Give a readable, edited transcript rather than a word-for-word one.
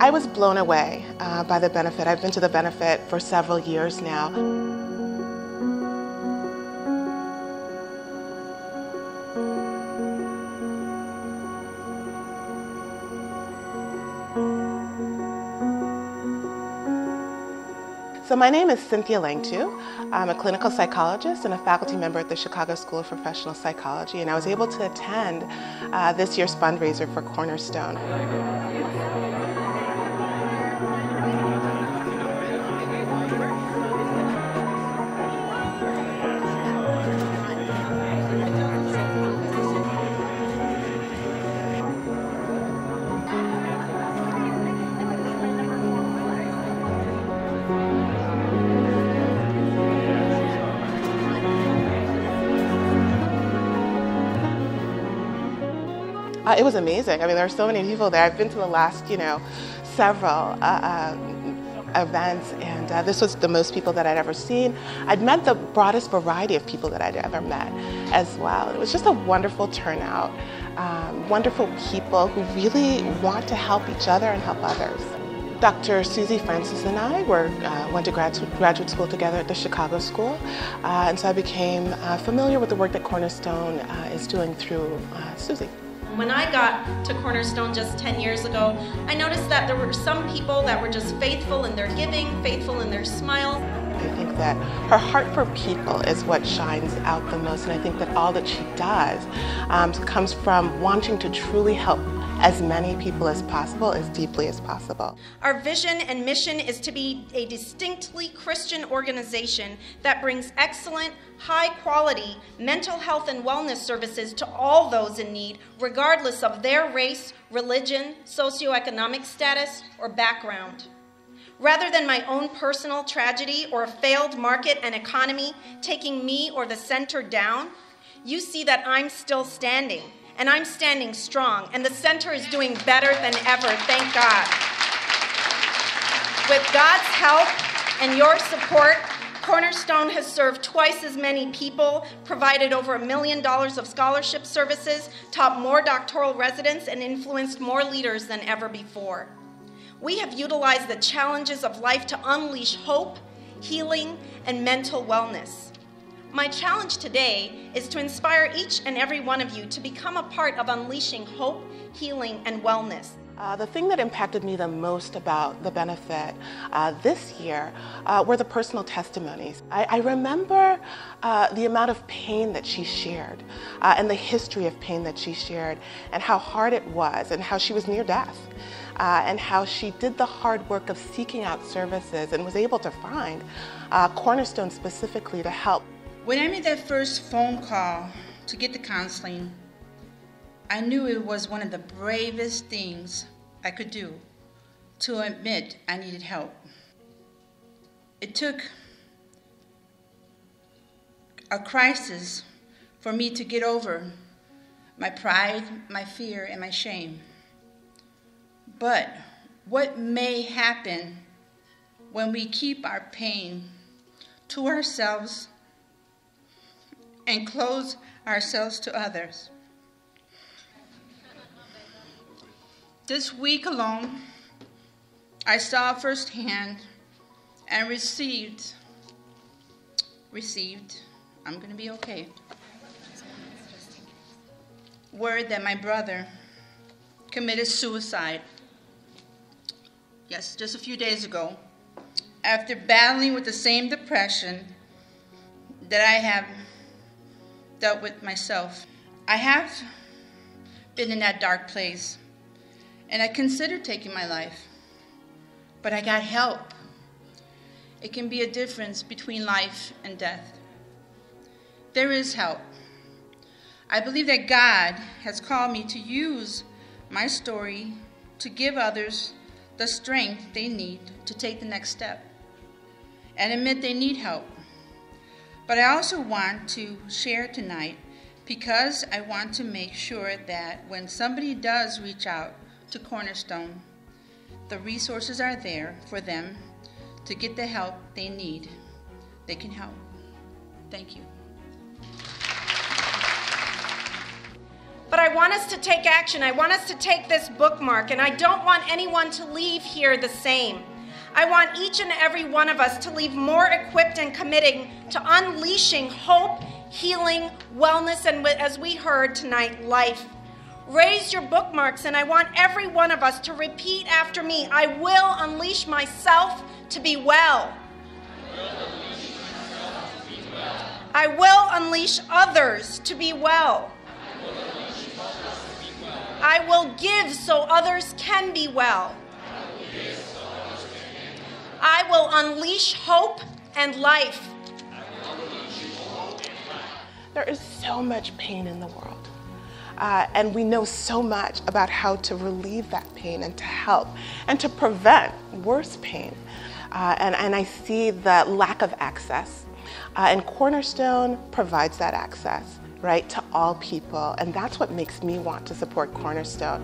I was blown away by the benefit. I've been to the benefit for several years now. So my name is Cynthia Langtu. I'm a clinical psychologist and a faculty member at the Chicago School of Professional Psychology, and I was able to attend this year's fundraiser for Cornerstone. It was amazing. I mean, there were so many people there. I've been to the last, several events, and this was the most people that I'd ever seen. I'd met the broadest variety of people that I'd ever met as well. It was just a wonderful turnout, wonderful people who really want to help each other and help others. Dr. Susie Francis and I went to graduate school together at the Chicago School, and so I became familiar with the work that Cornerstone is doing through Susie. When I got to Cornerstone just 10 years ago, I noticed that there were some people that were just faithful in their giving, faithful in their smiles. I think that her heart for people is what shines out the most, and I think that all that she does comes from wanting to truly help as many people as possible, as deeply as possible. Our vision and mission is to be a distinctly Christian organization that brings excellent, high-quality mental health and wellness services to all those in need, regardless of their race, religion, socioeconomic status, or background. Rather than my own personal tragedy or a failed market and economy taking me or the center down, you see that I'm still standing. And I'm standing strong, and the center is doing better than ever, thank God. With God's help and your support, Cornerstone has served twice as many people, provided over $1 million of scholarship services, taught more doctoral residents, and influenced more leaders than ever before. We have utilized the challenges of life to unleash hope, healing, and mental wellness. My challenge today is to inspire each and every one of you to become a part of unleashing hope, healing, and wellness. The thing that impacted me the most about the benefit this year were the personal testimonies. I remember the amount of pain that she shared and the history of pain that she shared and how hard it was and how she was near death. And how she did the hard work of seeking out services and was able to find Cornerstone specifically to help. When I made that first phone call to get the counseling, I knew it was one of the bravest things I could do to admit I needed help. It took a crisis for me to get over my pride, my fear, and my shame. But what may happen when we keep our pain to ourselves and close ourselves to others? This week alone, I saw firsthand and received, I'm going to be okay, word that my brother committed suicide. Yes, just a few days ago, after battling with the same depression that I have dealt with myself. I have been in that dark place, and I considered taking my life, but I got help. It can be a difference between life and death. There is help. I believe that God has called me to use my story to give others the strength they need to take the next step and admit they need help. But I also want to share tonight because I want to make sure that when somebody does reach out to Cornerstone, the resources are there for them to get the help they need. They can help. Thank you. But I I want us to take action. I want us to take this bookmark, and I don't want anyone to leave here the same. I want each and every one of us to leave more equipped and committing to unleashing hope, healing, wellness, and as we heard tonight, life. Raise your bookmarks, and I want every one of us to repeat after me. I will unleash myself to be well. I will unleash others to be well. I will give so others can be well. I will unleash hope and life. There is so much pain in the world. And we know so much about how to relieve that pain and to help and to prevent worse pain. And I see the lack of access. And Cornerstone provides that access, right, to all people. And that's what makes me want to support Cornerstone.